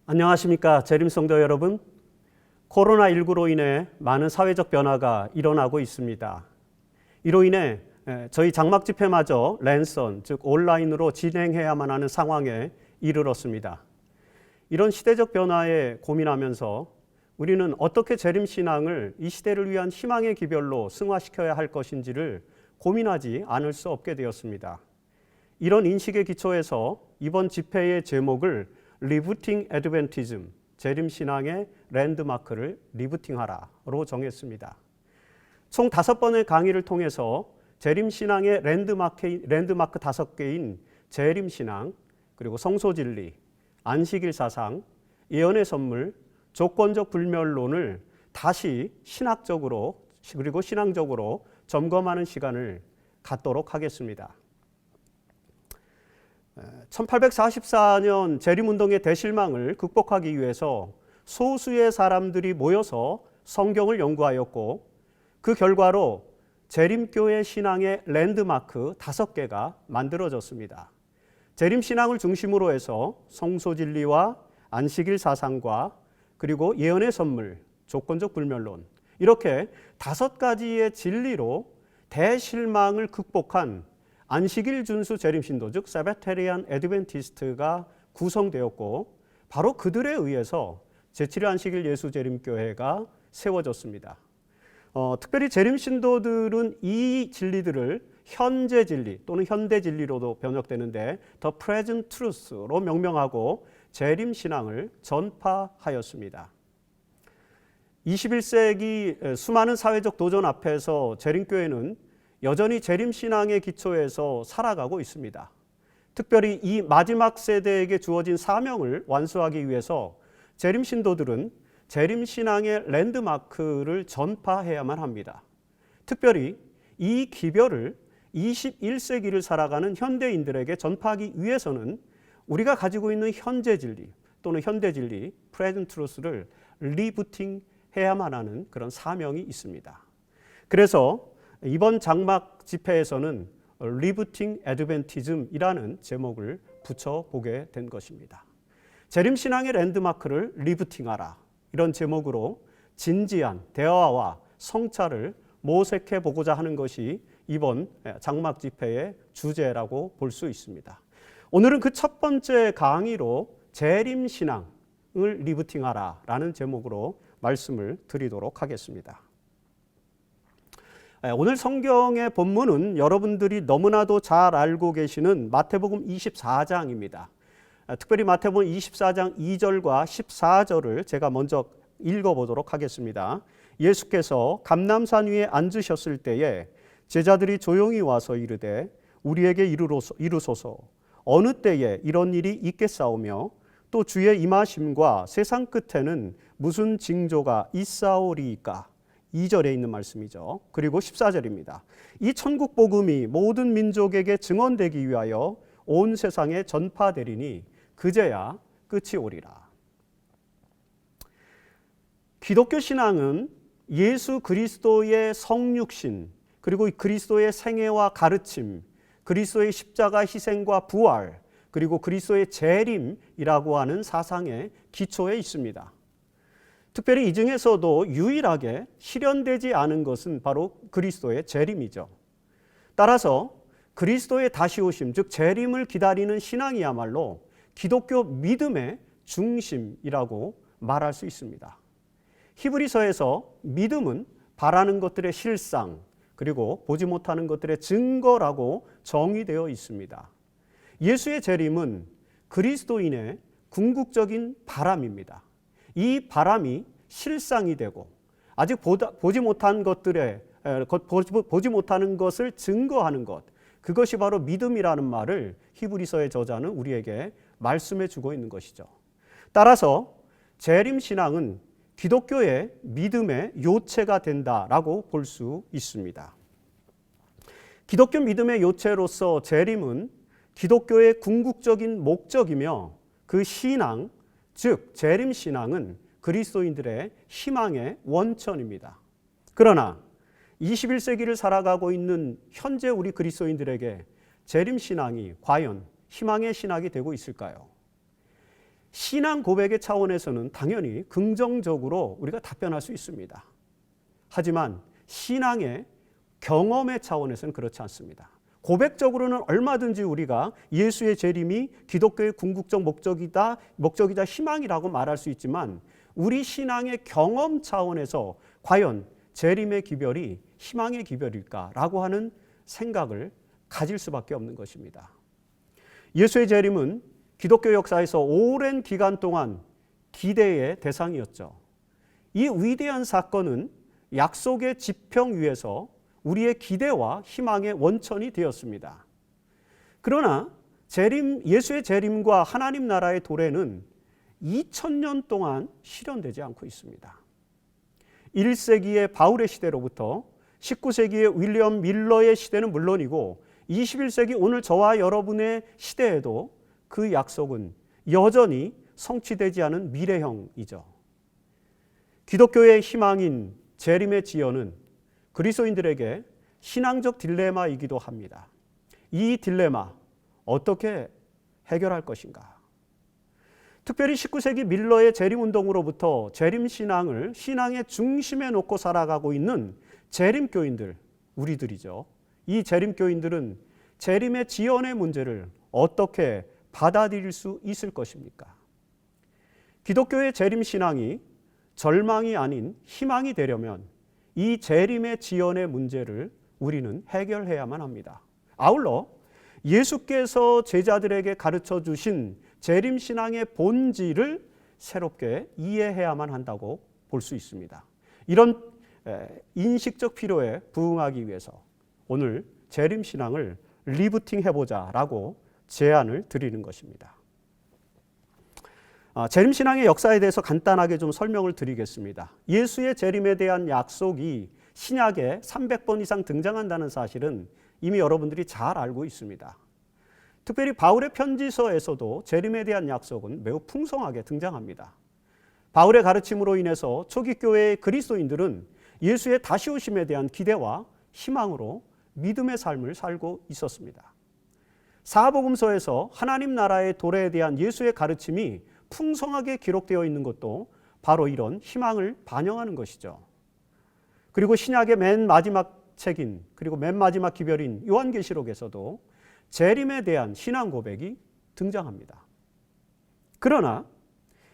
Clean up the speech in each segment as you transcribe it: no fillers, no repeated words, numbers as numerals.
안녕하십니까 재림성도 여러분. 코로나19로 인해 많은 사회적 변화가 일어나고 있습니다. 이로 인해 저희 장막 집회마저 랜선, 즉 온라인으로 진행해야만 하는 상황에 이르렀습니다. 이런 시대적 변화에 고민하면서 우리는 어떻게 재림신앙을 이 시대를 위한 희망의 기별로 승화시켜야 할 것인지를 고민하지 않을 수 없게 되었습니다. 이런 인식에 기초해서 이번 집회의 제목을 리부팅 애드벤티즘, 재림신앙의 랜드마크를 리부팅하라로 정했습니다. 총 5번의 강의를 통해서 재림신앙의 랜드마크 5개인 재림신앙, 그리고 성소진리, 안식일 사상, 예언의 선물, 조건적 불멸론을 다시 신학적으로 그리고 신앙적으로 점검하는 시간을 갖도록 하겠습니다. 1844년 재림운동의 대실망을 극복하기 위해서 소수의 사람들이 모여서 성경을 연구하였고, 그 결과로 재림교회 신앙의 랜드마크 5개가 만들어졌습니다. 재림신앙을 중심으로 해서 성소진리와 안식일 사상과 그리고 예언의 선물, 조건적 불멸론, 이렇게 5가지의 진리로 대실망을 극복한 안식일 준수 재림신도, 즉 세베테리안 애드벤티스트가 구성되었고, 바로 그들에 의해서 제7회 안식일 예수 재림교회가 세워졌습니다. 특별히 재림신도들은 이 진리들을 현재 진리 또는 현대 진리로도 번역되는데 The Present Truth로 명명하고 재림신앙을 전파하였습니다. 21세기 수많은 사회적 도전 앞에서 재림교회는 여전히 재림신앙의 기초에서 살아가고 있습니다. 특별히 이 마지막 세대에게 주어진 사명을 완수하기 위해서 재림신도들은 재림신앙의 랜드마크를 전파해야만 합니다. 특별히 이 기별을 21세기를 살아가는 현대인들에게 전파하기 위해서는 우리가 가지고 있는 현재 진리 또는 현대 진리, 프레젠트 트루스를 리부팅해야만 하는 그런 사명이 있습니다. 그래서 이번 장막 집회에서는 리부팅 애드벤티즘이라는 제목을 붙여보게 된 것입니다. 재림신앙의 랜드마크를 리부팅하라, 이런 제목으로 진지한 대화와 성찰을 모색해 보고자 하는 것이 이번 장막 집회의 주제라고 볼 수 있습니다. 오늘은 그 첫 번째 강의로 재림신앙을 리부팅하라 라는 제목으로 말씀을 드리도록 하겠습니다. 오늘 성경의 본문은 여러분들이 너무나도 잘 알고 계시는 마태복음 24장입니다. 특별히 마태복음 24장 2절과 14절을 제가 먼저 읽어보도록 하겠습니다. 예수께서 감람산 위에 앉으셨을 때에 제자들이 조용히 와서 이르되 우리에게 이루소서 어느 때에 이런 일이 있겠사오며 또 주의 임하심과 세상 끝에는 무슨 징조가 있사오리이까. 2절에 있는 말씀이죠. 그리고 14절입니다. 이 천국 복음이 모든 민족에게 증언되기 위하여 온 세상에 전파되리니 그제야 끝이 오리라. 기독교 신앙은 예수 그리스도의 성육신, 그리고 그리스도의 생애와 가르침, 그리스도의 십자가 희생과 부활, 그리고 그리스도의 재림이라고 하는 사상의 기초에 있습니다. 특별히 이 중에서도 유일하게 실현되지 않은 것은 바로 그리스도의 재림이죠. 따라서 그리스도의 다시 오심, 즉 재림을 기다리는 신앙이야말로 기독교 믿음의 중심이라고 말할 수 있습니다. 히브리서에서 믿음은 바라는 것들의 실상, 그리고 보지 못하는 것들의 증거라고 정의되어 있습니다. 예수의 재림은 그리스도인의 궁극적인 바람입니다. 이 바람이 실상이 되고 아직 보지 못한 것을 증거하는 것, 그것이 바로 믿음이라는 말을 히브리서의 저자는 우리에게 말씀해 주고 있는 것이죠. 따라서 재림신앙은 기독교의 믿음의 요체가 된다라고 볼 수 있습니다. 기독교 믿음의 요체로서 재림은 기독교의 궁극적인 목적이며 그 신앙, 즉 재림신앙은 그리스도인들의 희망의 원천입니다. 그러나 21세기를 살아가고 있는 현재 우리 그리스도인들에게 재림신앙이 과연 희망의 신학이 되고 있을까요? 신앙 고백의 차원에서는 당연히 긍정적으로 우리가 답변할 수 있습니다. 하지만 신앙의 경험의 차원에서는 그렇지 않습니다. 고백적으로는 얼마든지 우리가 예수의 재림이 기독교의 궁극적 목적이다 희망이라고 말할 수 있지만 우리 신앙의 경험 차원에서 과연 재림의 기별이 희망의 기별일까라고 하는 생각을 가질 수밖에 없는 것입니다. 예수의 재림은 기독교 역사에서 오랜 기간 동안 기대의 대상이었죠. 이 위대한 사건은 약속의 지평 위에서 우리의 기대와 희망의 원천이 되었습니다. 그러나 예수의 재림과 하나님 나라의 도래는 2000년 동안 실현되지 않고 있습니다. 1세기의 바울의 시대로부터 19세기의 윌리엄 밀러의 시대는 물론이고 21세기 오늘 저와 여러분의 시대에도 그 약속은 여전히 성취되지 않은 미래형이죠. 기독교의 희망인 재림의 지연은 그리스도인들에게 신앙적 딜레마이기도 합니다. 이 딜레마 어떻게 해결할 것인가? 특별히 19세기 밀러의 재림운동으로부터 재림신앙을 신앙의 중심에 놓고 살아가고 있는 재림교인들, 우리들이죠. 이 재림교인들은 재림의 지연의 문제를 어떻게 받아들일 수 있을 것입니까? 기독교의 재림신앙이 절망이 아닌 희망이 되려면 이 재림의 지연의 문제를 우리는 해결해야만 합니다. 아울러 예수께서 제자들에게 가르쳐 주신 재림신앙의 본질을 새롭게 이해해야만 한다고 볼 수 있습니다. 이런 인식적 필요에 부응하기 위해서 오늘 재림신앙을 리부팅해보자라고 제안을 드리는 것입니다. 재림신앙의 역사에 대해서 간단하게 좀 설명을 드리겠습니다. 예수의 재림에 대한 약속이 신약에 300번 이상 등장한다는 사실은 이미 여러분들이 잘 알고 있습니다. 특별히 바울의 편지서에서도 재림에 대한 약속은 매우 풍성하게 등장합니다. 바울의 가르침으로 인해서 초기 교회의 그리스도인들은 예수의 다시 오심에 대한 기대와 희망으로 믿음의 삶을 살고 있었습니다. 사복음서에서 하나님 나라의 도래에 대한 예수의 가르침이 풍성하게 기록되어 있는 것도 바로 이런 희망을 반영하는 것이죠. 그리고 신약의 맨 마지막 책인 그리고 맨 마지막 기별인 요한계시록에서도 재림에 대한 신앙 고백이 등장합니다. 그러나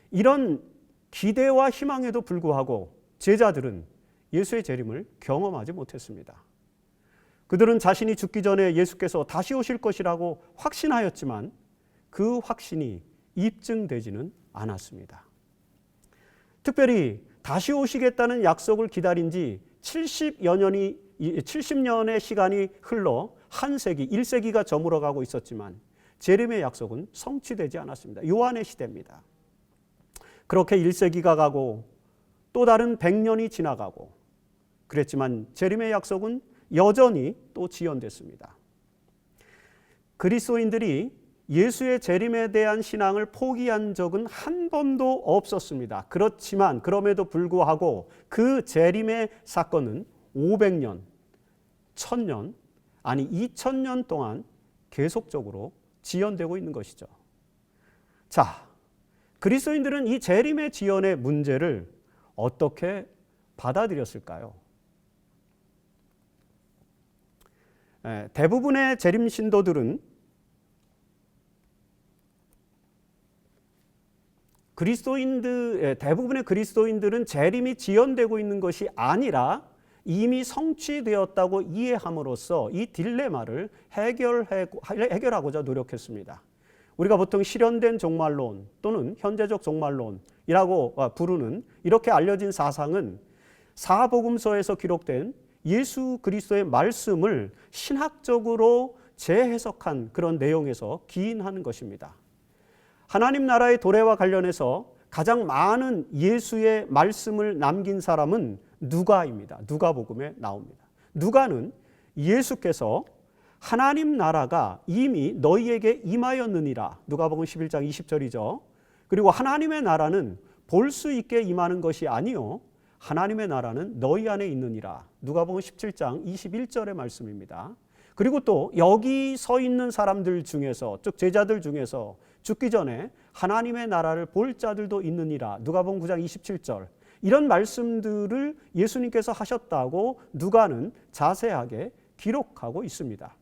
이런 기대와 희망에도 불구하고 제자들은 예수의 재림을 경험하지 못했습니다. 그들은 자신이 죽기 전에 예수께서 다시 오실 것이라고 확신하였지만 그 확신이 입증되지는 않았습니다. 특별히 다시 오시겠다는 약속을 기다린 지 70년의 시간이 흘러 한 세기, 1세기가 저물어가고 있었지만 재림의 약속은 성취되지 않았습니다. 요한의 시대입니다. 그렇게 1세기가 가고 또 다른 100년이 지나가고 그랬지만 재림의 약속은 여전히 또 지연됐습니다. 그리스도인들이 예수의 재림에 대한 신앙을 포기한 적은 한 번도 없었습니다. 그렇지만 그럼에도 불구하고 그 재림의 사건은 500년, 1000년, 아니 2000년 동안 계속적으로 지연되고 있는 것이죠. 자, 그리스도인들은 이 재림의 지연의 문제를 어떻게 받아들였을까요? 대부분의 재림 신도들은 대부분의 그리스도인들은 재림이 지연되고 있는 것이 아니라 이미 성취되었다고 이해함으로써 이 딜레마를 해결하고자 노력했습니다. 우리가 보통 실현된 종말론 또는 현재적 종말론이라고 부르는 이렇게 알려진 사상은 사복음서에서 기록된 예수 그리스도의 말씀을 신학적으로 재해석한 그런 내용에서 기인하는 것입니다. 하나님 나라의 도래와 관련해서 가장 많은 예수의 말씀을 남긴 사람은 누가입니다. 누가복음에 나옵니다. 누가는 예수께서 하나님 나라가 이미 너희에게 임하였느니라. 누가복음 11장 20절이죠. 그리고 하나님의 나라는 볼 수 있게 임하는 것이 아니요 하나님의 나라는 너희 안에 있느니라. 누가복음 17장 21절의 말씀입니다. 그리고 또 여기 서 있는 사람들 중에서 즉 제자들 중에서 죽기 전에 하나님의 나라를 볼 자들도 있느니라. 누가복음 9장 27절. 이런 말씀들을 예수님께서 하셨다고 누가는 자세하게 기록하고 있습니다.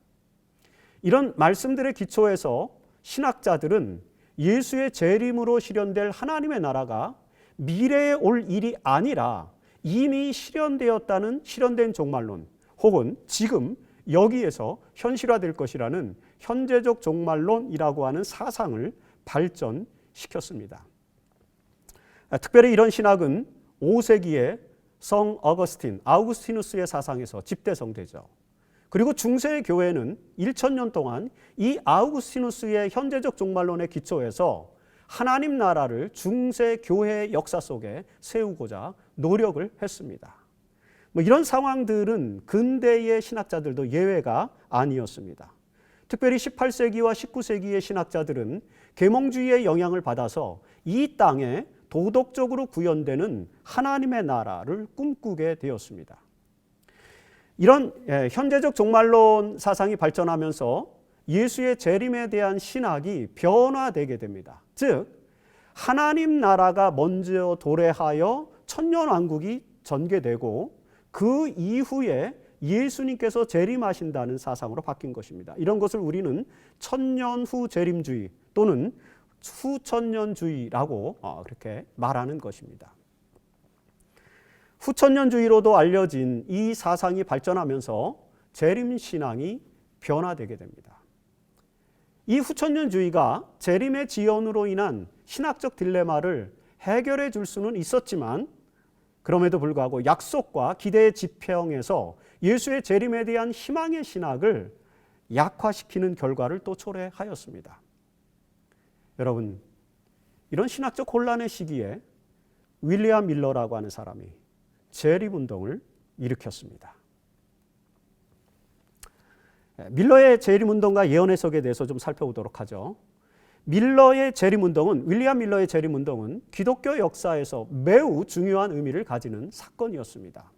이런 말씀들의 기초에서 신학자들은 예수의 재림으로 실현될 하나님의 나라가 미래에 올 일이 아니라 이미 실현된 종말론, 혹은 지금 여기에서 현실화될 것이라는 현재적 종말론이라고 하는 사상을 발전시켰습니다. 특별히 이런 신학은 5세기의 성 어거스틴, 아우구스티누스의 사상에서 집대성되죠. 그리고 중세 교회는 1000년 동안 이 아우구스티누스의 현재적 종말론의 기초에서 하나님 나라를 중세 교회의 역사 속에 세우고자 노력을 했습니다. 이런 상황들은 근대의 신학자들도 예외가 아니었습니다. 특별히 18세기와 19세기의 신학자들은 계몽주의의 영향을 받아서 이 땅에 도덕적으로 구현되는 하나님의 나라를 꿈꾸게 되었습니다. 이런 현재적 종말론 사상이 발전하면서 예수의 재림에 대한 신학이 변화되게 됩니다. 즉 하나님 나라가 먼저 도래하여 천년왕국이 전개되고 그 이후에 예수님께서 재림하신다는 사상으로 바뀐 것입니다. 이런 것을 우리는 천년 후 재림주의 또는 후천년주의라고 그렇게 말하는 것입니다. 후천년주의로도 알려진 이 사상이 발전하면서 재림신앙이 변화되게 됩니다. 이 후천년주의가 재림의 지연으로 인한 신학적 딜레마를 해결해 줄 수는 있었지만 그럼에도 불구하고 약속과 기대의 지평에서 예수의 재림에 대한 희망의 신학을 약화시키는 결과를 또 초래하였습니다. 여러분, 이런 신학적 혼란의 시기에 윌리엄 밀러라고 하는 사람이 재림운동을 일으켰습니다. 밀러의 재림운동과 예언 해석에 대해서 좀 살펴보도록 하죠. 윌리엄 밀러의 재림운동은 기독교 역사에서 매우 중요한 의미를 가지는 사건이었습니다.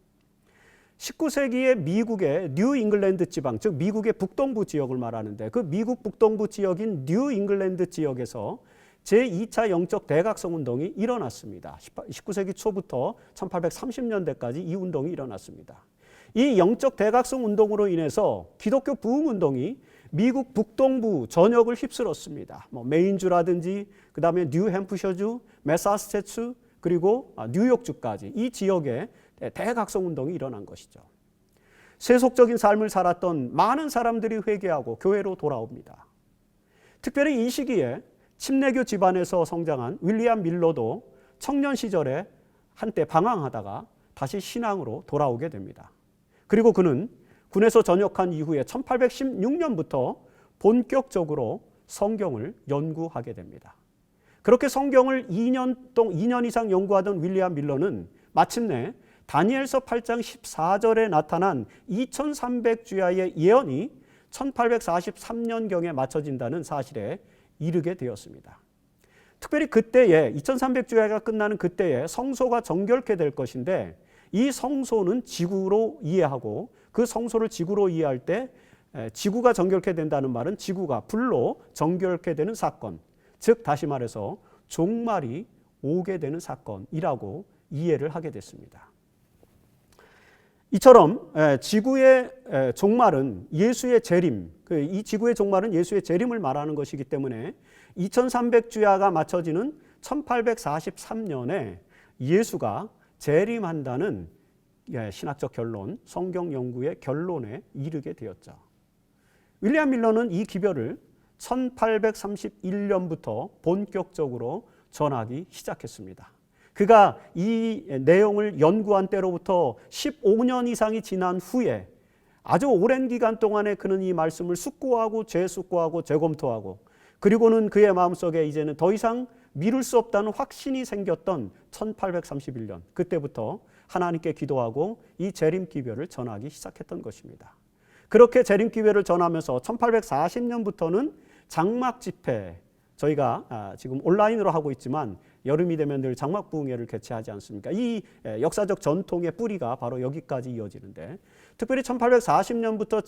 19세기의 미국의 뉴 잉글랜드 지방, 즉 미국의 북동부 지역을 말하는데 그 미국 북동부 지역인 뉴 잉글랜드 지역에서 제2차 영적 대각성 운동이 일어났습니다. 19세기 초부터 1830년대까지 이 운동이 일어났습니다. 이 영적 대각성 운동으로 인해서 기독교 부흥 운동이 미국 북동부 전역을 휩쓸었습니다. 메인주라든지 그 다음에 뉴햄프셔주, 매사추세츠 그리고 뉴욕주까지 이 지역에 대각성 운동이 일어난 것이죠. 세속적인 삶을 살았던 많은 사람들이 회개하고 교회로 돌아옵니다. 특별히 이 시기에 침례교 집안에서 성장한 윌리엄 밀러도 청년 시절에 한때 방황하다가 다시 신앙으로 돌아오게 됩니다. 그리고 그는 군에서 전역한 이후에 1816년부터 본격적으로 성경을 연구하게 됩니다. 그렇게 성경을 2년 이상 연구하던 윌리엄 밀러는 마침내 다니엘서 8장 14절에 나타난 2300주야의 예언이 1843년경에 맞춰진다는 사실에 이르게 되었습니다. 특별히 그때에 2300주야가 끝나는 그때에 성소가 정결케 될 것인데 이 성소는 지구로 이해하고 그 성소를 지구로 이해할 때 지구가 정결케 된다는 말은 지구가 불로 정결케 되는 사건, 즉 다시 말해서 종말이 오게 되는 사건이라고 이해를 하게 됐습니다. 이처럼 지구의 종말은 예수의 재림, 이 지구의 종말은 예수의 재림을 말하는 것이기 때문에 2300주야가 맞춰지는 1843년에 예수가 재림한다는 신학적 결론, 성경 연구의 결론에 이르게 되었죠. 윌리엄 밀러는 이 기별을 1831년부터 본격적으로 전하기 시작했습니다. 그가 이 내용을 연구한 때로부터 15년 이상이 지난 후에 아주 오랜 기간 동안에 그는 이 말씀을 숙고하고 재숙고하고 재검토하고 그리고는 그의 마음속에 이제는 더 이상 미룰 수 없다는 확신이 생겼던 1831년 그때부터 하나님께 기도하고 이 재림기별을 전하기 시작했던 것입니다. 그렇게 재림기별을 전하면서 1840년부터는 장막 집회, 저희가 지금 온라인으로 하고 있지만 여름이 되면 늘 장막부흥회를 개최하지 않습니까? 이 역사적 전통의 뿌리가 바로 여기까지 이어지는데 특별히 1840년부터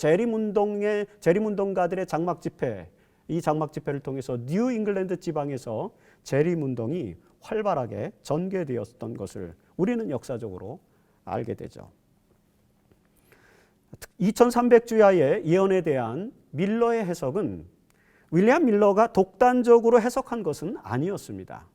재림운동가들의 장막 집회 이 장막 집회를 통해서 뉴 잉글랜드 지방에서 재림운동이 활발하게 전개되었던 것을 우리는 역사적으로 알게 되죠. 2300주야의 예언에 대한 밀러의 해석은 윌리엄 밀러가 독단적으로 해석한 것은 아니었습니다.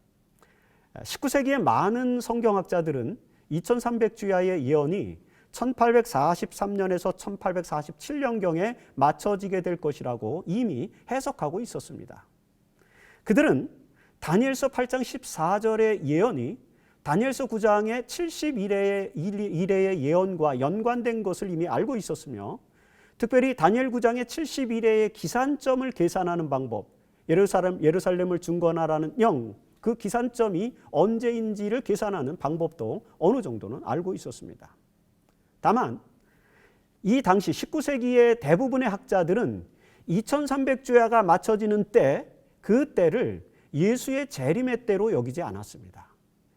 19세기의 많은 성경학자들은 2300주야의 예언이 1843년에서 1847년경에 맞춰지게 될 것이라고 이미 해석하고 있었습니다. 그들은 다니엘서 8장 14절의 예언이 다니엘서 9장의 71회의 예언과 연관된 것을 이미 알고 있었으며, 특별히 다니엘 9장의 71회의 기산점을 계산하는 방법, 예루살렘을 중건하라는 그 기산점이 언제인지를 계산하는 방법도 어느 정도는 알고 있었습니다. 다만 이 당시 19세기의 대부분의 학자들은 2300주야가 맞춰지는 때, 그 때를 예수의 재림의 때로 여기지 않았습니다.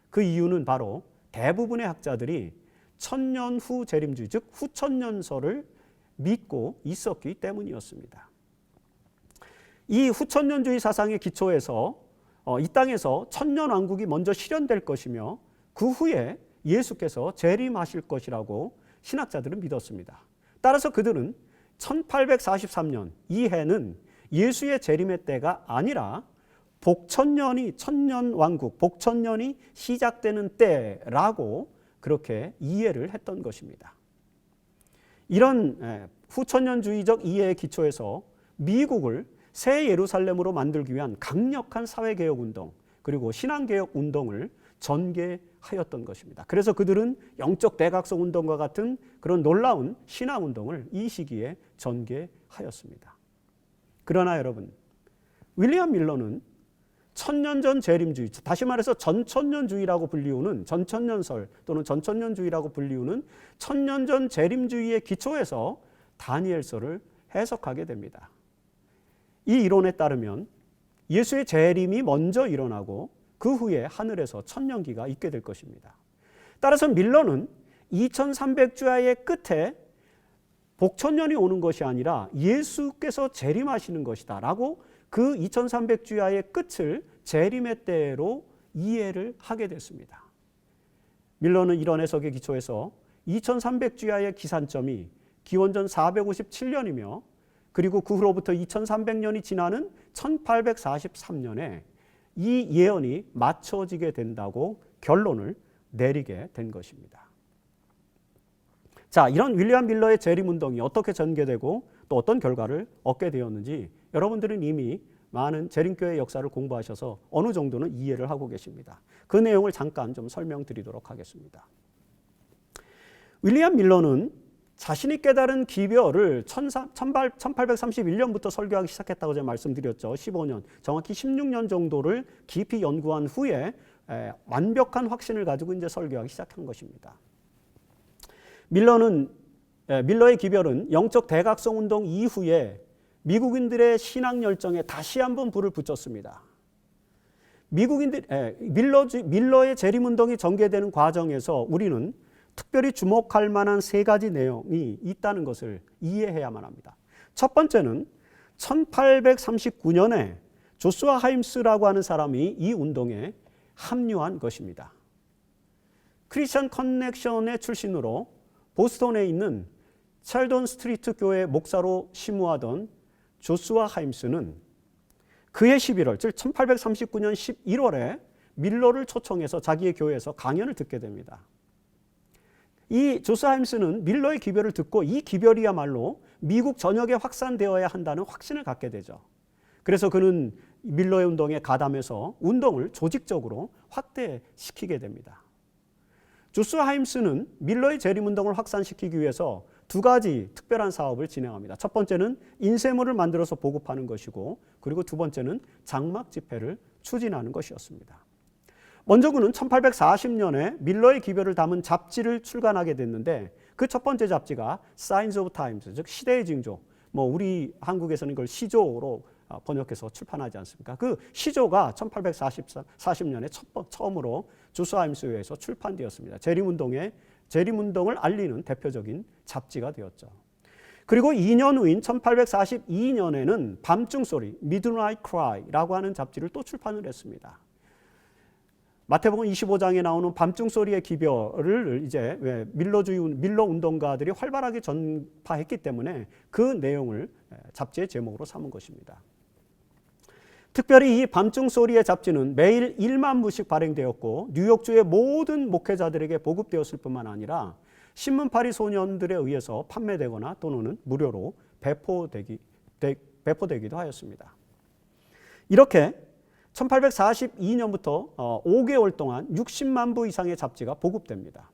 그 이유는 바로 대부분의 학자들이 천년 후 재림주의, 즉 후천년설을 믿고 있었기 때문이었습니다. 이 후천년주의 사상의 기초에서 이 땅에서 천년왕국이 먼저 실현될 것이며 그 후에 예수께서 재림하실 것이라고 신학자들은 믿었습니다. 따라서 그들은 1843년, 이 해는 예수의 재림의 때가 아니라 복천년이, 천년왕국, 복천년이 시작되는 때라고 그렇게 이해를 했던 것입니다. 이런 후천년주의적 이해의 기초에서 미국을 새 예루살렘으로 만들기 위한 강력한 사회개혁운동, 그리고 신앙개혁운동을 전개하였던 것입니다. 그래서 그들은 영적 대각성 운동과 같은 그런 놀라운 신앙운동을 이 시기에 전개하였습니다. 그러나 여러분, 윌리엄 밀러는 천년전 재림주의, 다시 말해서 전천년주의라고 불리우는, 전천년설 또는 전천년주의라고 불리우는 천년전 재림주의의 기초에서 다니엘서를 해석하게 됩니다. 이 이론에 따르면 예수의 재림이 먼저 일어나고 그 후에 하늘에서 천년기가 있게 될 것입니다. 따라서 밀러는 2300주야의 끝에 복천년이 오는 것이 아니라 예수께서 재림하시는 것이다 라고 그 2300주야의 끝을 재림의 때로 이해를 하게 됐습니다. 밀러는 이런 해석의 기초에서 2300주야의 기산점이 기원전 457년이며 그리고 그 후로부터 2300년이 지나는 1843년에 이 예언이 맞춰지게 된다고 결론을 내리게 된 것입니다. 자, 이런 윌리엄 밀러의 재림운동이 어떻게 전개되고 또 어떤 결과를 얻게 되었는지 여러분들은 이미 많은 재림교회 역사를 공부하셔서 어느 정도는 이해를 하고 계십니다. 그 내용을 잠깐 좀 설명드리도록 하겠습니다. 윌리엄 밀러는 자신이 깨달은 기별을 1831년부터 설교하기 시작했다고 제가 말씀드렸죠. 15년, 정확히 16년 정도를 깊이 연구한 후에 완벽한 확신을 가지고 이제 설교하기 시작한 것입니다. 밀러의 기별은 영적 대각성 운동 이후에 미국인들의 신앙 열정에 다시 한번 불을 붙였습니다. 밀러의 재림운동이 전개되는 과정에서 우리는 특별히 주목할 만한 세 가지 내용이 있다는 것을 이해해야만 합니다. 첫 번째는 1839년에 조슈아 하임스라고 하는 사람이 이 운동에 합류한 것입니다. 크리스천 커넥션의 출신으로 보스턴에 있는 찰돈 스트리트 교회 목사로 심우하던 조슈아 하임스는 그해 11월, 즉 1839년 11월에 밀러를 초청해서 자기의 교회에서 강연을 듣게 됩니다. 이 조슈아 하임스는 밀러의 기별을 듣고 이 기별이야말로 미국 전역에 확산되어야 한다는 확신을 갖게 되죠. 그래서 그는 밀러의 운동에 가담해서 운동을 조직적으로 확대시키게 됩니다. 조슈아 하임스는 밀러의 재림운동을 확산시키기 위해서 두 가지 특별한 사업을 진행합니다. 첫 번째는 인쇄물을 만들어서 보급하는 것이고, 그리고 두 번째는 장막 집회를 추진하는 것이었습니다. 먼저 그는 1840년에 밀러의 기별을 담은 잡지를 출간하게 됐는데 그 첫 번째 잡지가 Signs of Times, 즉 시대의 징조, 우리 한국에서는 이걸 시조로 번역해서 출판하지 않습니까? 그 시조가 1840년에 처음으로 조슈아 하임스에 의해서 출판되었습니다. 재림운동을 알리는 대표적인 잡지가 되었죠. 그리고 2년 후인 1842년에는 밤중 소리, Midnight Cry라고 하는 잡지를 또 출판을 했습니다. 마태복음 25장에 나오는 밤중 소리의 기별을 이제 밀러 운동가들이 활발하게 전파했기 때문에 그 내용을 잡지의 제목으로 삼은 것입니다. 특별히 이 밤중 소리의 잡지는 매일 1만 부씩 발행되었고 뉴욕주의 모든 목회자들에게 보급되었을 뿐만 아니라 신문파리 소년들에 의해서 판매되거나 또는 무료로 배포되기도 하였습니다. 이렇게 1842년부터 5개월 동안 60만 부 이상의 잡지가 보급됩니다.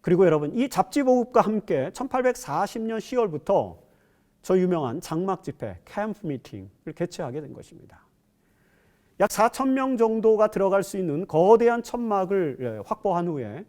그리고 여러분, 이 잡지 보급과 함께 1840년 10월부터 저 유명한 장막 집회, 캠프 미팅을 개최하게 된 것입니다. 약 4,000명 정도가 들어갈 수 있는 거대한 천막을 확보한 후에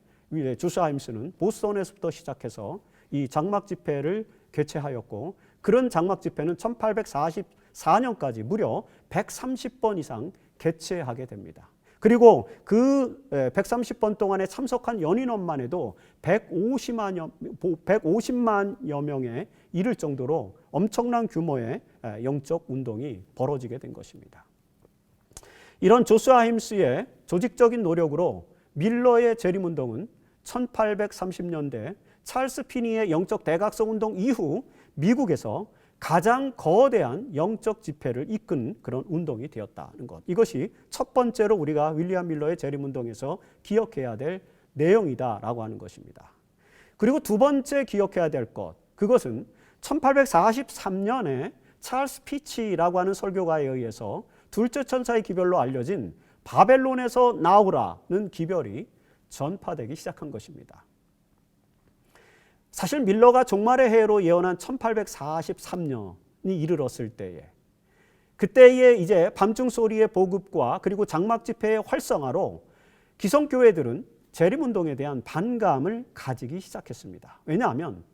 조슈아 하임스는 보스턴에서부터 시작해서 이 장막 집회를 개최하였고, 그런 장막 집회는 1844년까지 무려 130번 이상 개최하게 됩니다. 그리고 그 130번 동안에 참석한 연인원만 해도 150만여 명에 이를 정도로 엄청난 규모의 영적 운동이 벌어지게 된 것입니다. 이런 조슈아 하임스의 조직적인 노력으로 밀러의 재림운동은 1830년대 찰스 피니의 영적 대각성 운동 이후 미국에서 가장 거대한 영적 집회를 이끈 그런 운동이 되었다는 것. 이것이 첫 번째로 우리가 윌리엄 밀러의 재림운동에서 기억해야 될 내용이다라고 하는 것입니다. 그리고 두 번째 기억해야 될 것, 그것은 1843년에 찰스 피치라고 하는 설교가에 의해서 둘째 천사의 기별로 알려진 바벨론에서 나오라는 기별이 전파되기 시작한 것입니다. 사실 밀러가 종말의 해로 예언한 1843년이 이르렀을 때에, 그때에 이제 밤중 소리의 보급과 그리고 장막 집회의 활성화로 기성교회들은 재림운동에 대한 반감을 가지기 시작했습니다. 왜냐하면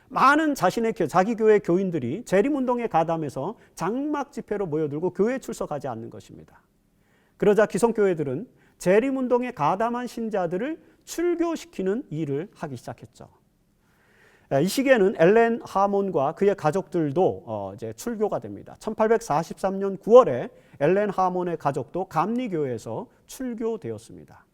많은 자기 교회 교인들이 재림운동에 가담해서 장막 집회로 모여들고 교회에 출석하지 않는 것입니다. 그러자 기성교회들은 재림운동에 가담한 신자들을 출교시키는 일을 하기 시작했죠. 이 시기에는 엘렌 하몬과 그의 가족들도 이제 출교가 됩니다. 1843년 9월에 엘렌 하몬의 가족도 감리교회에서 출교되었습니다.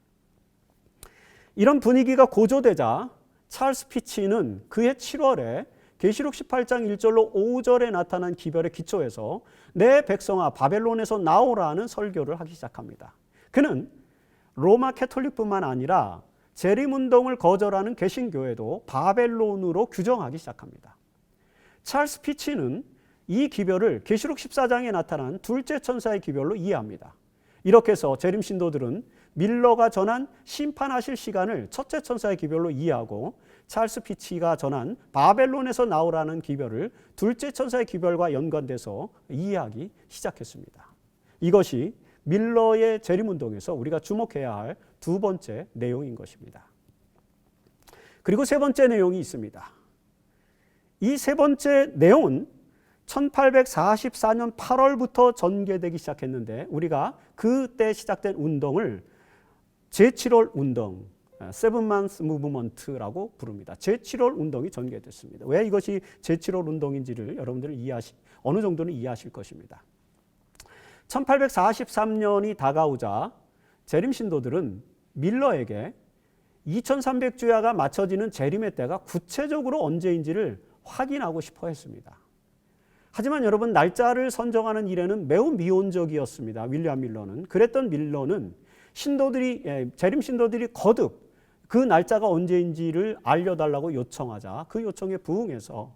이런 분위기가 고조되자 찰스 피치는 그해 7월에 계시록 18장 1절로 5절에 나타난 기별의 기초에서 내 백성아 바벨론에서 나오라는 설교를 하기 시작합니다. 그는 로마 캐톨릭뿐만 아니라 재림운동을 거절하는 개신교회도 바벨론으로 규정하기 시작합니다. 찰스 피치는 이 기별을 계시록 14장에 나타난 둘째 천사의 기별로 이해합니다. 이렇게 해서 재림 신도들은 밀러가 전한 심판하실 시간을 첫째 천사의 기별로 이해하고, 찰스 피치가 전한 바벨론에서 나오라는 기별을 둘째 천사의 기별과 연관돼서 이해하기 시작했습니다. 이것이 밀러의 재림운동에서 우리가 주목해야 할 두 번째 내용인 것입니다. 그리고 세 번째 내용이 있습니다. 이 세 번째 내용은 1844년 8월부터 전개되기 시작했는데, 우리가 그때 시작된 운동을 제7월 운동, 세븐만스 무브먼트라고 부릅니다. 제7월 운동이 전개됐습니다. 왜 이것이 제7월 운동인지를 여러분들은 어느 정도는 이해하실 것입니다. 1843년이 다가오자 재림 신도들은 밀러에게 2300주야가 맞춰지는 재림의 때가 구체적으로 언제인지를 확인하고 싶어 했습니다. 하지만 여러분, 날짜를 선정하는 일에는 매우 미온적이었습니다. 윌리엄 밀러는. 그랬던 밀러는 재림 신도들이 거듭 그 날짜가 언제인지를 알려달라고 요청하자 그 요청에 부응해서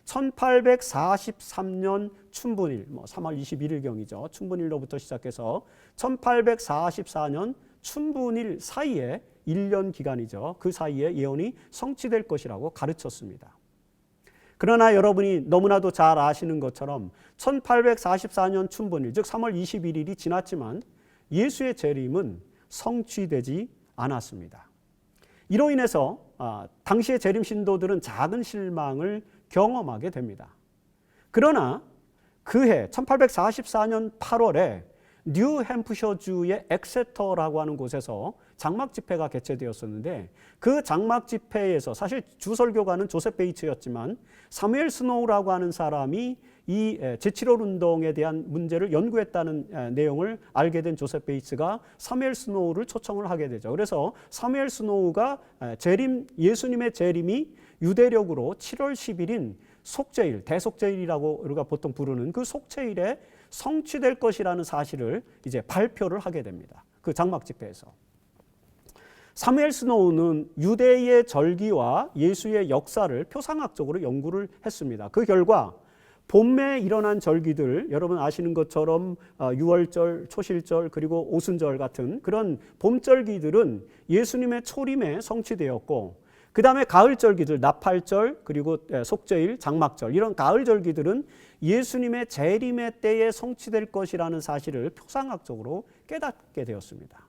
1843년 춘분일, 3월 21일경이죠. 춘분일로부터 시작해서 1844년 춘분일 사이에 1년 기간이죠. 그 사이에 예언이 성취될 것이라고 가르쳤습니다. 그러나 여러분이 너무나도 잘 아시는 것처럼 1844년 춘분일, 즉 3월 21일이 지났지만 예수의 재림은 성취되지 않았습니다. 이로 인해서 당시의 재림 신도들은 작은 실망을 경험하게 됩니다. 그러나 그해 1844년 8월에 뉴햄프셔주의 엑세터라고 하는 곳에서 장막 집회가 개최되었었는데 그 장막 집회에서 사실 주설교가는 조셉 베이츠였지만 사무엘 스노우라고 하는 사람이 이 제7월 운동에 대한 문제를 연구했다는 내용을 알게 된 조셉 베이츠가 사무엘 스노우를 초청을 하게 되죠. 그래서 사무엘 스노우가 예수님의 재림이 유대력으로 7월 10일인 속죄일, 대속죄일이라고 우리가 보통 부르는 그 속죄일에 성취될 것이라는 사실을 이제 발표를 하게 됩니다. 그 장막 집회에서. 사무엘 스노우는 유대의 절기와 예수의 역사를 표상학적으로 연구를 했습니다. 그 결과 봄에 일어난 절기들, 여러분 아시는 것처럼 유월절, 초실절, 그리고 오순절 같은 그런 봄절기들은 예수님의 초림에 성취되었고, 그 다음에 가을절기들, 나팔절, 그리고 속죄일, 장막절, 이런 가을절기들은 예수님의 재림의 때에 성취될 것이라는 사실을 표상학적으로 깨닫게 되었습니다.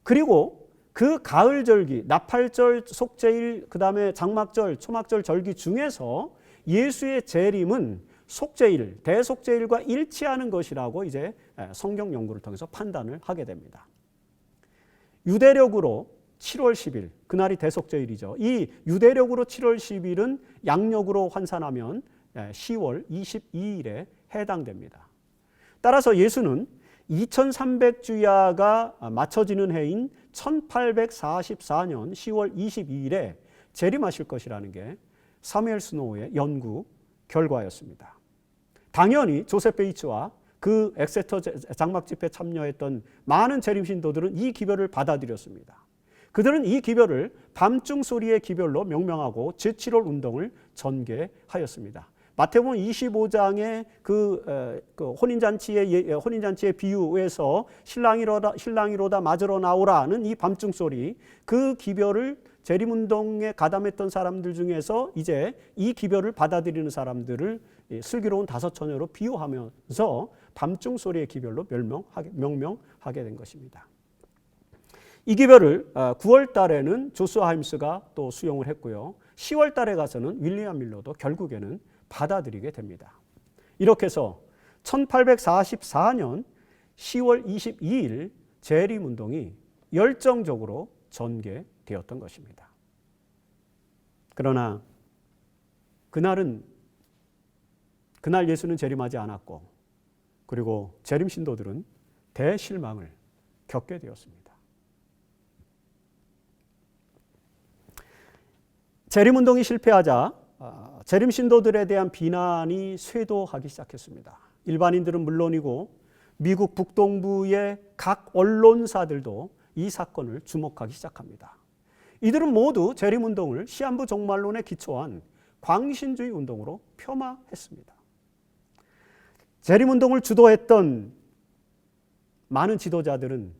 그리고 그 가을절기, 나팔절, 속죄일, 그 다음에 장막절, 초막절 절기 중에서 예수의 재림은 속죄일, 대속죄일과 일치하는 것이라고 이제 성경 연구를 통해서 판단을 하게 됩니다. 유대력으로 7월 10일, 그날이 대속죄일이죠. 이 유대력으로 7월 10일은 양력으로 환산하면 10월 22일에 해당됩니다. 따라서 예수는 2300주야가 맞춰지는 해인 1844년 10월 22일에 재림하실 것이라는 게 사무엘 스노우의 연구 결과였습니다. 당연히 조셉 베이츠와 그 엑세터 장막 집회에 참여했던 많은 재림 신도들은 이 기별을 받아들였습니다. 그들은 이 기별을 밤중 소리의 기별로 명명하고 제7월 운동을 전개하였습니다. 마태복음 25장의 그 혼인잔치의 비유에서 신랑이로다 맞으러 나오라는 이 밤중 소리, 그 기별을 재림운동에 가담했던 사람들 중에서 이제 이 기별을 받아들이는 사람들을 슬기로운 다섯 처녀로 비유하면서 밤중 소리의 기별로 명명하게 된 것입니다. 이 기별을 9월 달에는 조슈아 하임스가 또 수용을 했고요. 10월 달에 가서는 윌리엄 밀러도 결국에는 받아들이게 됩니다. 이렇게 해서 1844년 10월 22일 재림운동이 열정적으로 전개되었던 것입니다. 그러나 그날 예수는 재림하지 않았고, 그리고 재림 신도들은 대실망을 겪게 되었습니다. 재림운동이 실패하자 재림 신도들에 대한 비난이 쇄도하기 시작했습니다. 일반인들은 물론이고 미국 북동부의 각 언론사들도 이 사건을 주목하기 시작합니다. 이들은 모두 재림운동을 시한부 종말론에 기초한 광신주의 운동으로 폄하했습니다. 재림운동을 주도했던 많은 지도자들은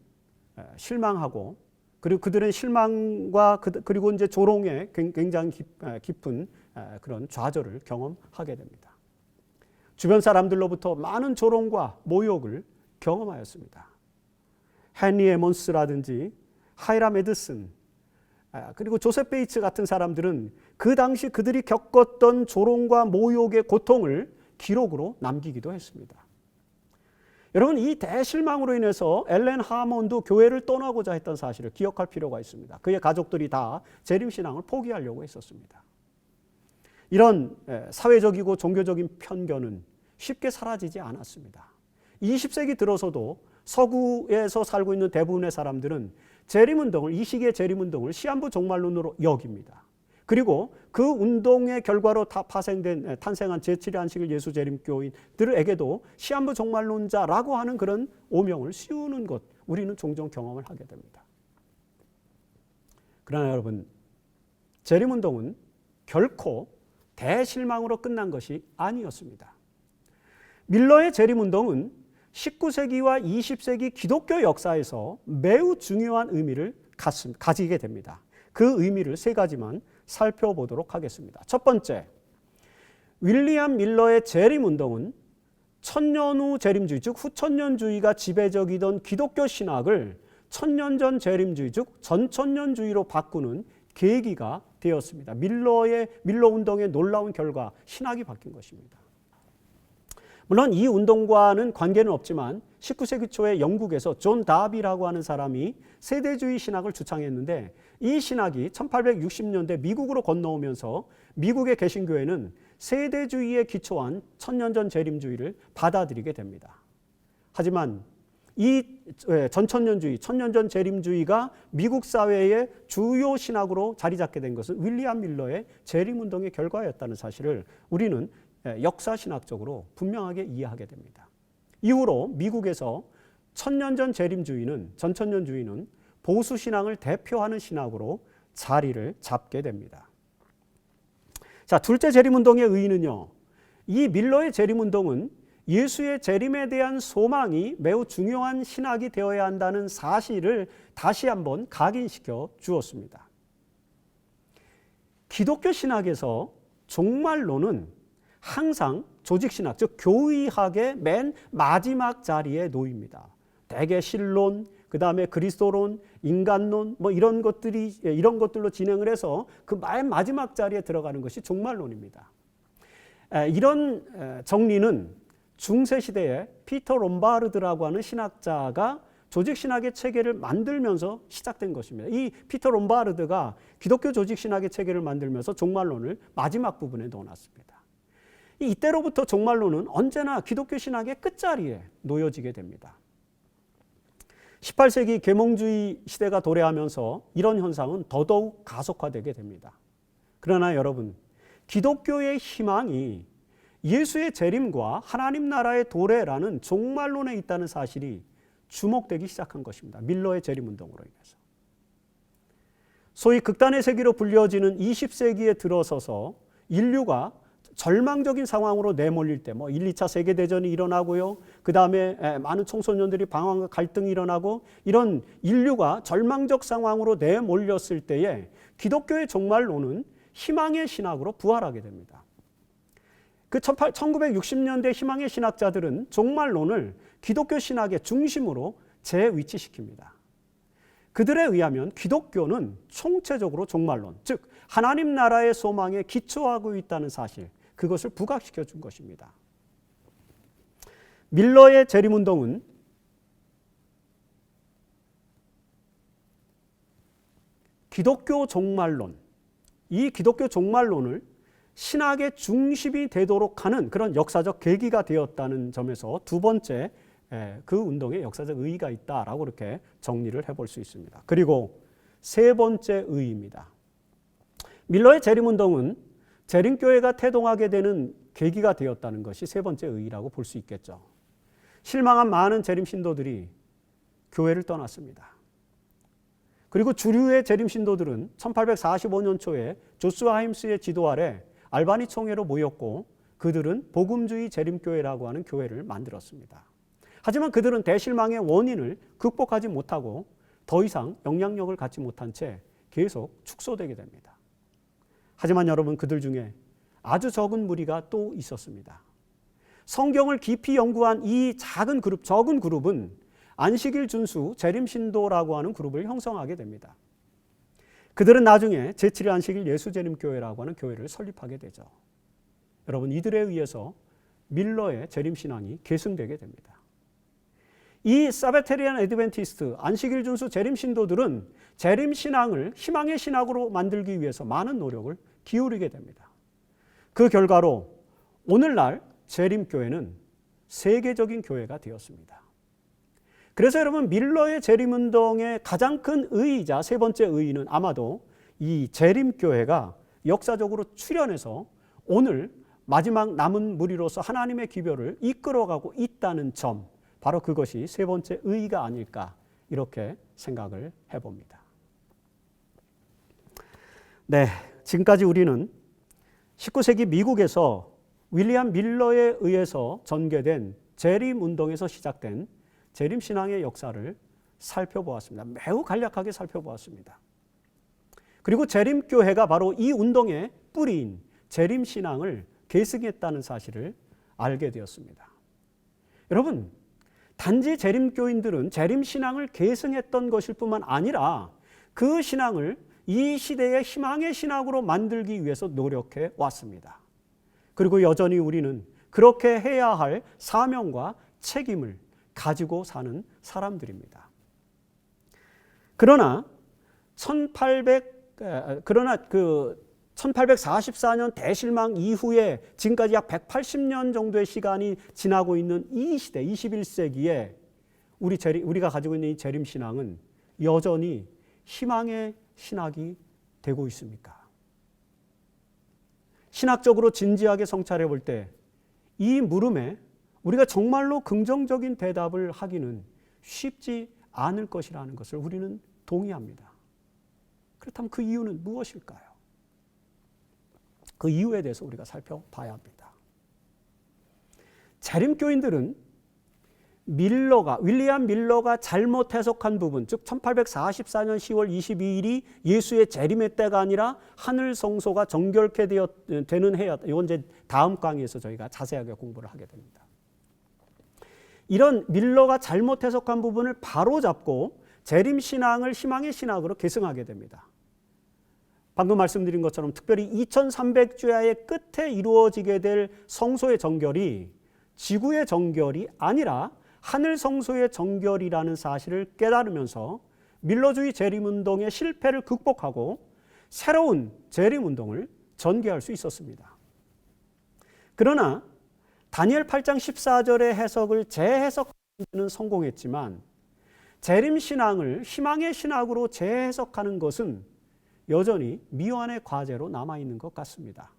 실망하고, 그리고 그들은 실망과 그리고 이제 조롱에 굉장히 깊은 그런 좌절을 경험하게 됩니다. 주변 사람들로부터 많은 조롱과 모욕을 경험하였습니다. 헨리 에몬스라든지 하이람 에드슨, 그리고 조셉 베이츠 같은 사람들은 그 당시 그들이 겪었던 조롱과 모욕의 고통을 기록으로 남기기도 했습니다. 여러분, 이 대실망으로 인해서 엘렌 하몬도 교회를 떠나고자 했던 사실을 기억할 필요가 있습니다. 그의 가족들이 다 재림신앙을 포기하려고 했었습니다. 이런 사회적이고 종교적인 편견은 쉽게 사라지지 않았습니다. 20세기 들어서도 서구에서 살고 있는 대부분의 사람들은 이 시기의 재림운동을 시한부 종말론으로 여깁니다. 그리고 그 운동의 결과로 탄생한 제7의 안식일 예수 재림교인들에게도 시한부 종말론자라고 하는 그런 오명을 씌우는 것, 우리는 종종 경험을 하게 됩니다. 그러나 여러분, 재림운동은 결코 대실망으로 끝난 것이 아니었습니다. 밀러의 재림운동은 19세기와 20세기 기독교 역사에서 매우 중요한 의미를 가지게 됩니다. 그 의미를 세 가지만 살펴보도록 하겠습니다. 첫 번째, 윌리엄 밀러의 재림운동은 천년 후 재림주의, 즉 후천년주의가 지배적이던 기독교 신학을 천년전 재림주의, 즉 전천년주의로 바꾸는 계기가 되었습니다. 밀러 운동의 놀라운 결과, 신학이 바뀐 것입니다. 물론 이 운동과는 관계는 없지만 19세기 초에 영국에서 존 다비라고 하는 사람이 세대주의 신학을 주창했는데 이 신학이 1860년대 미국으로 건너오면서 미국의 개신교회는 세대주의에 기초한 천년전 재림주의를 받아들이게 됩니다. 하지만 이 전천년주의, 천년전 재림주의가 미국 사회의 주요 신학으로 자리 잡게 된 것은 윌리엄 밀러의 재림운동의 결과였다는 사실을 우리는 역사신학적으로 분명하게 이해하게 됩니다. 이후로 미국에서 천년전 재림주의는, 전천년주의는 보수신앙을 대표하는 신학으로 자리를 잡게 됩니다. 자, 둘째 재림운동의 의의는요, 이 밀러의 재림운동은 예수의 재림에 대한 소망이 매우 중요한 신학이 되어야 한다는 사실을 다시 한번 각인시켜 주었습니다. 기독교 신학에서 종말론은 항상 조직신학, 즉 교의학의 맨 마지막 자리에 놓입니다. 대개 신론, 그 다음에 그리스도론, 인간론 이런 것들로 진행을 해서 그 맨 마지막 자리에 들어가는 것이 종말론입니다. 이런 정리는 중세시대에 피터 롬바르드라고 하는 신학자가 조직신학의 체계를 만들면서 시작된 것입니다. 이 피터 롬바르드가 기독교 조직신학의 체계를 만들면서 종말론을 마지막 부분에 넣어놨습니다. 이때로부터 종말론은 언제나 기독교 신학의 끝자리에 놓여지게 됩니다. 18세기 계몽주의 시대가 도래하면서 이런 현상은 더더욱 가속화되게 됩니다. 그러나 여러분, 기독교의 희망이 예수의 재림과 하나님 나라의 도래라는 종말론에 있다는 사실이 주목되기 시작한 것입니다. 밀러의 재림운동으로 인해서. 소위 극단의 세기로 불려지는 20세기에 들어서서 인류가 절망적인 상황으로 내몰릴 때 1, 2차 세계대전이 일어나고요. 그 다음에 많은 청소년들이 방황과 갈등이 일어나고 이런 인류가 절망적 상황으로 내몰렸을 때에 기독교의 종말론은 희망의 신학으로 부활하게 됩니다. 그 1960년대 희망의 신학자들은 종말론을 기독교 신학의 중심으로 재위치시킵니다. 그들에 의하면 기독교는 총체적으로 종말론, 즉 하나님 나라의 소망에 기초하고 있다는 사실, 그것을 부각시켜 준 것입니다. 밀러의 재림운동은 기독교 종말론, 이 기독교 종말론을 신학의 중심이 되도록 하는 그런 역사적 계기가 되었다는 점에서 두 번째 그 운동에 역사적 의의가 있다라고 이렇게 정리를 해볼 수 있습니다. 그리고 세 번째 의의입니다. 밀러의 재림운동은 재림교회가 태동하게 되는 계기가 되었다는 것이 세 번째 의의라고 볼 수 있겠죠. 실망한 많은 재림 신도들이 교회를 떠났습니다. 그리고 주류의 재림 신도들은 1845년 초에 조슈아 하임스의 지도 아래 알바니 총회로 모였고 그들은 복음주의 재림교회라고 하는 교회를 만들었습니다. 하지만 그들은 대실망의 원인을 극복하지 못하고 더 이상 영향력을 갖지 못한 채 계속 축소되게 됩니다. 하지만 여러분, 그들 중에 아주 적은 무리가 또 있었습니다. 성경을 깊이 연구한 이 적은 그룹은 안식일 준수 재림신도라고 하는 그룹을 형성하게 됩니다. 그들은 나중에 제7일 안식일 예수재림교회라고 하는 교회를 설립하게 되죠. 여러분, 이들에 의해서 밀러의 재림신앙이 계승되게 됩니다. 이 사베테리안 애드벤티스트, 안식일 준수 재림신도들은 재림신앙을 희망의 신학으로 만들기 위해서 많은 노력을 기울이게 됩니다. 그 결과로 오늘날 재림교회는 세계적인 교회가 되었습니다. 그래서 여러분, 밀러의 재림운동의 가장 큰 의의자 세 번째 의의는 아마도 이 재림교회가 역사적으로 출현해서 오늘 마지막 남은 무리로서 하나님의 기별을 이끌어가고 있다는 점, 바로 그것이 세 번째 의의가 아닐까 이렇게 생각을 해봅니다. 네, 지금까지 우리는 19세기 미국에서 윌리엄 밀러에 의해서 전개된 재림운동에서 시작된 재림신앙의 역사를 살펴보았습니다. 매우 간략하게 살펴보았습니다. 그리고 재림교회가 바로 이 운동의 뿌리인 재림신앙을 계승했다는 사실을 알게 되었습니다. 여러분, 단지 재림교인들은 재림신앙을 계승했던 것일 뿐만 아니라 그 신앙을 이 시대의 희망의 신학으로 만들기 위해서 노력해 왔습니다. 그리고 여전히 우리는 그렇게 해야 할 사명과 책임을 가지고 사는 사람들입니다. 그러나 1844년 대실망 이후에 지금까지 약 180년 정도의 시간이 지나고 있는 이 시대, 21세기에 우리가 가지고 있는 이 재림신앙은 여전히 희망의 신학이 되고 있습니까? 신학적으로 진지하게 성찰해 볼 때 이 물음에 우리가 정말로 긍정적인 대답을 하기는 쉽지 않을 것이라는 것을 우리는 동의합니다. 그렇다면 그 이유는 무엇일까요? 그 이유에 대해서 우리가 살펴봐야 합니다. 재림교인들은 윌리엄 밀러가 잘못 해석한 부분, 즉 1844년 10월 22일이 예수의 재림의 때가 아니라 하늘 성소가 정결케 되는 해였다. 이건 이제 다음 강의에서 저희가 자세하게 공부를 하게 됩니다. 이런 밀러가 잘못 해석한 부분을 바로잡고 재림신앙을 희망의 신학으로 계승하게 됩니다. 방금 말씀드린 것처럼 특별히 2300주야의 끝에 이루어지게 될 성소의 정결이 지구의 정결이 아니라 하늘 성소의 정결이라는 사실을 깨달으면서 밀러주의 재림운동의 실패를 극복하고 새로운 재림운동을 전개할 수 있었습니다. 그러나 다니엘 8장 14절의 해석을 재해석하는 데는 성공했지만 재림신앙을 희망의 신학으로 재해석하는 것은 여전히 미완의 과제로 남아있는 것 같습니다.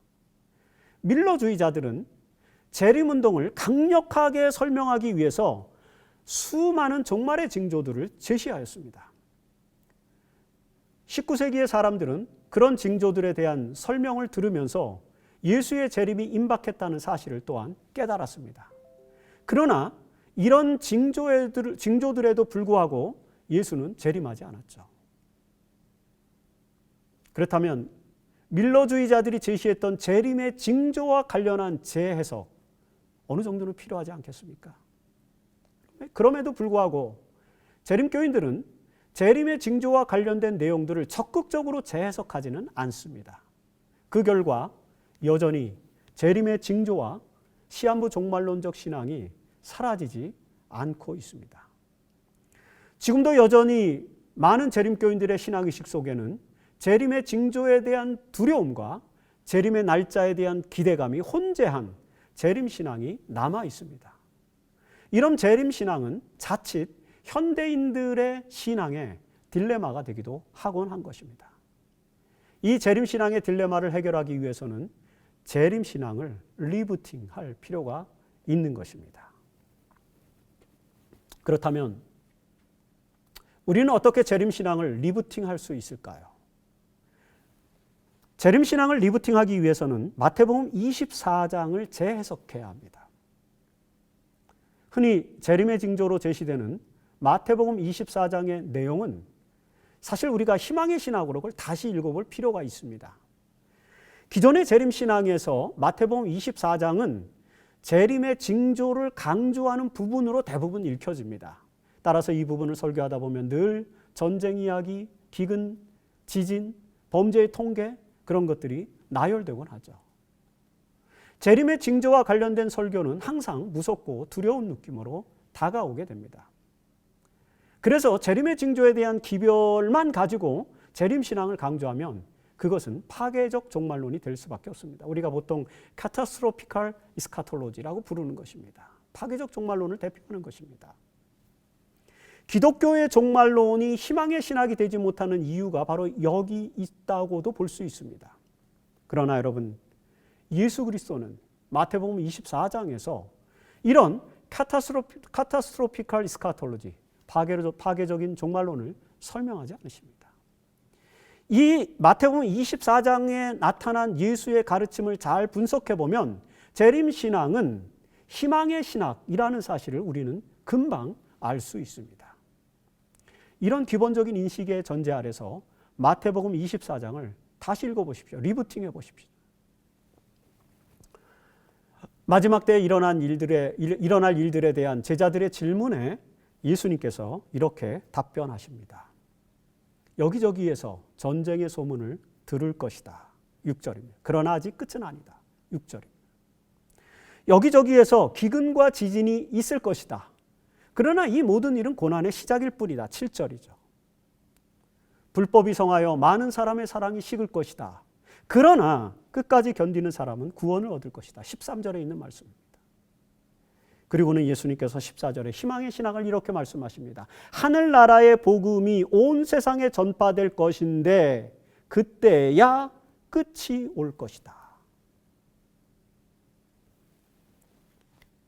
밀러주의자들은 재림운동을 강력하게 설명하기 위해서 수많은 종말의 징조들을 제시하였습니다. 19세기의 사람들은 그런 징조들에 대한 설명을 들으면서 예수의 재림이 임박했다는 사실을 또한 깨달았습니다. 그러나 이런 징조들에도 불구하고 예수는 재림하지 않았죠. 그렇다면 밀러주의자들이 제시했던 재림의 징조와 관련한 재해석 어느 정도는 필요하지 않겠습니까? 그럼에도 불구하고 재림교인들은 재림의 징조와 관련된 내용들을 적극적으로 재해석하지는 않습니다. 그 결과 여전히 재림의 징조와 시한부 종말론적 신앙이 사라지지 않고 있습니다. 지금도 여전히 많은 재림교인들의 신앙의식 속에는 재림의 징조에 대한 두려움과 재림의 날짜에 대한 기대감이 혼재한 재림신앙이 남아 있습니다. 이런 재림신앙은 자칫 현대인들의 신앙의 딜레마가 되기도 하곤 한 것입니다. 이 재림신앙의 딜레마를 해결하기 위해서는 재림신앙을 리부팅할 필요가 있는 것입니다. 그렇다면 우리는 어떻게 재림신앙을 리부팅할 수 있을까요? 재림신앙을 리부팅하기 위해서는 마태복음 24장을 재해석해야 합니다. 흔히 재림의 징조로 제시되는 마태복음 24장의 내용은 사실 우리가 희망의 신학으로 그걸 다시 읽어볼 필요가 있습니다. 기존의 재림신앙에서 마태복음 24장은 재림의 징조를 강조하는 부분으로 대부분 읽혀집니다. 따라서 이 부분을 설교하다 보면 늘 전쟁 이야기, 기근, 지진, 범죄의 통계 그런 것들이 나열되곤 하죠. 재림의 징조와 관련된 설교는 항상 무섭고 두려운 느낌으로 다가오게 됩니다. 그래서 재림의 징조에 대한 기별만 가지고 재림신앙을 강조하면 그것은 파괴적 종말론이 될 수밖에 없습니다. 우리가 보통 카타스트로피컬 이스카톨로지라고 부르는 것입니다. 파괴적 종말론을 대표하는 것입니다. 기독교의 종말론이 희망의 신학이 되지 못하는 이유가 바로 여기 있다고도 볼 수 있습니다. 그러나 여러분, 예수 그리스도는 마태복음 24장에서 이런 카타스트로피컬 이스카톨로지, 파괴적인 종말론을 설명하지 않으십니다. 이 마태복음 24장에 나타난 예수의 가르침을 잘 분석해 보면 재림신앙은 희망의 신학이라는 사실을 우리는 금방 알 수 있습니다. 이런 기본적인 인식의 전제 아래서 마태복음 24장을 다시 읽어보십시오. 리부팅해 보십시오. 마지막 때에 일어날 일들에 대한 제자들의 질문에 예수님께서 이렇게 답변하십니다. 여기저기에서 전쟁의 소문을 들을 것이다. 6절입니다. 그러나 아직 끝은 아니다. 6절입니다. 여기저기에서 기근과 지진이 있을 것이다. 그러나 이 모든 일은 고난의 시작일 뿐이다. 7절이죠. 불법이 성하여 많은 사람의 사랑이 식을 것이다. 그러나 끝까지 견디는 사람은 구원을 얻을 것이다. 13절에 있는 말씀입니다. 그리고는 예수님께서 14절에 희망의 신학을 이렇게 말씀하십니다. 하늘나라의 복음이 온 세상에 전파될 것인데 그때야 끝이 올 것이다.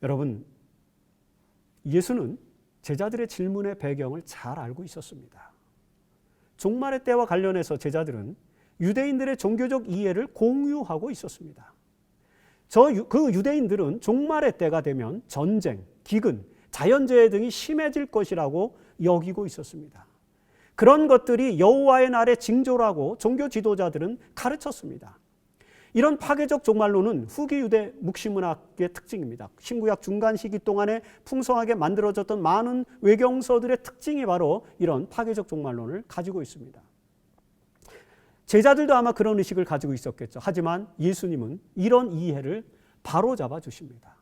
여러분, 예수는 제자들의 질문의 배경을 잘 알고 있었습니다. 종말의 때와 관련해서 제자들은 유대인들의 종교적 이해를 공유하고 있었습니다. 그 유대인들은 종말의 때가 되면 전쟁, 기근, 자연재해 등이 심해질 것이라고 여기고 있었습니다. 그런 것들이 여호와의 날의 징조라고 종교 지도자들은 가르쳤습니다. 이런 파괴적 종말론은 후기 유대 묵시문학의 특징입니다. 신구약 중간 시기 동안에 풍성하게 만들어졌던 많은 외경서들의 특징이 바로 이런 파괴적 종말론을 가지고 있습니다. 제자들도 아마 그런 의식을 가지고 있었겠죠. 하지만 예수님은 이런 이해를 바로잡아 주십니다.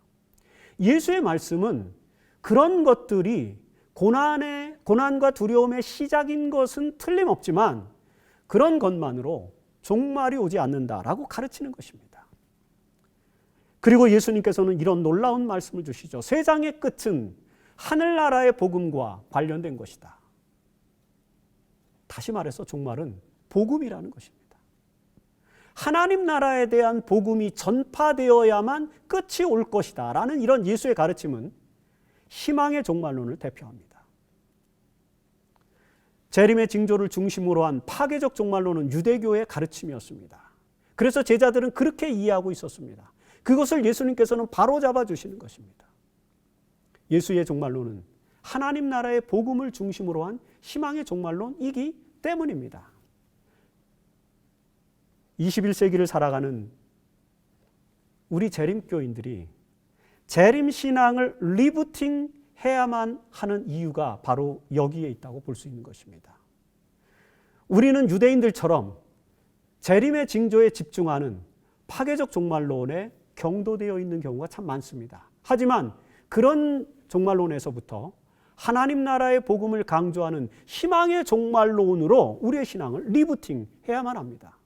예수의 말씀은 그런 것들이 고난과 두려움의 시작인 것은 틀림없지만 그런 것만으로 종말이 오지 않는다라고 가르치는 것입니다. 그리고 예수님께서는 이런 놀라운 말씀을 주시죠. 세상의 끝은 하늘나라의 복음과 관련된 것이다. 다시 말해서 종말은 복음이라는 것입니다. 하나님 나라에 대한 복음이 전파되어야만 끝이 올 것이다 라는 이런 예수의 가르침은 희망의 종말론을 대표합니다. 재림의 징조를 중심으로 한 파괴적 종말론은 유대교의 가르침이었습니다. 그래서 제자들은 그렇게 이해하고 있었습니다. 그것을 예수님께서는 바로잡아 주시는 것입니다. 예수의 종말론은 하나님 나라의 복음을 중심으로 한 희망의 종말론이기 때문입니다. 21세기를 살아가는 우리 재림교인들이 재림신앙을 리부팅 해야만 하는 이유가 바로 여기에 있다고 볼 수 있는 것입니다. 우리는 유대인들처럼 재림의 징조에 집중하는 파괴적 종말론에 경도되어 있는 경우가 참 많습니다. 하지만 그런 종말론에서부터 하나님 나라의 복음을 강조하는 희망의 종말론으로 우리의 신앙을 리부팅 해야만 합니다.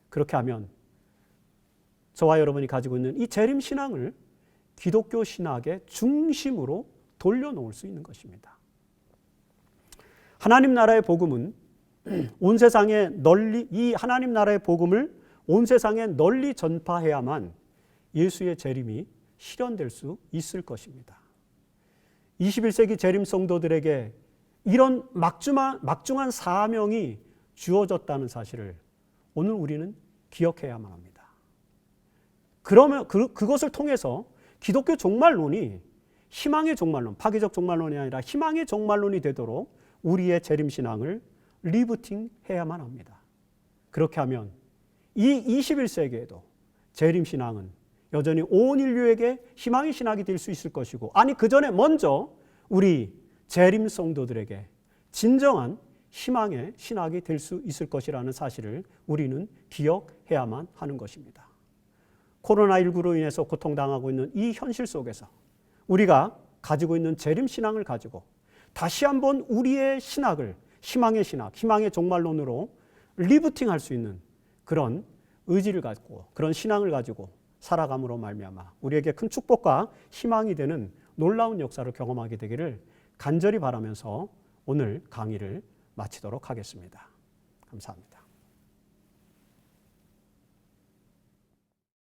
그렇게 하면 저와 여러분이 가지고 있는 이 재림신앙을 기독교 신학의 중심으로 돌려놓을 수 있는 것입니다. 하나님 나라의 복음은 온 세상에 이 하나님 나라의 복음을 온 세상에 널리 전파해야만 예수의 재림이 실현될 수 있을 것입니다. 21세기 재림 성도들에게 이런 막중한 사명이 주어졌다는 사실을 오늘 우리는 기억해야만 합니다. 그러면 그것을 통해서 기독교 종말론이 희망의 종말론, 파괴적 종말론이 아니라 희망의 종말론이 되도록 우리의 재림신앙을 리부팅해야만 합니다. 그렇게 하면 이 21세기에도 재림신앙은 여전히 온 인류에게 희망의 신학이 될 수 있을 것이고, 아니 그 전에 먼저 우리 재림 성도들에게 진정한 희망의 신학이 될 수 있을 것이라는 사실을 우리는 기억해야만 하는 것입니다. 코로나19로 인해서 고통당하고 있는 이 현실 속에서 우리가 가지고 있는 재림신앙을 가지고 다시 한번 우리의 신학을 희망의 신학, 희망의 종말론으로 리부팅할 수 있는 그런 의지를 갖고 그런 신앙을 가지고 살아감으로 말미암아 우리에게 큰 축복과 희망이 되는 놀라운 역사를 경험하게 되기를 간절히 바라면서 오늘 강의를 마치도록 하겠습니다. 감사합니다.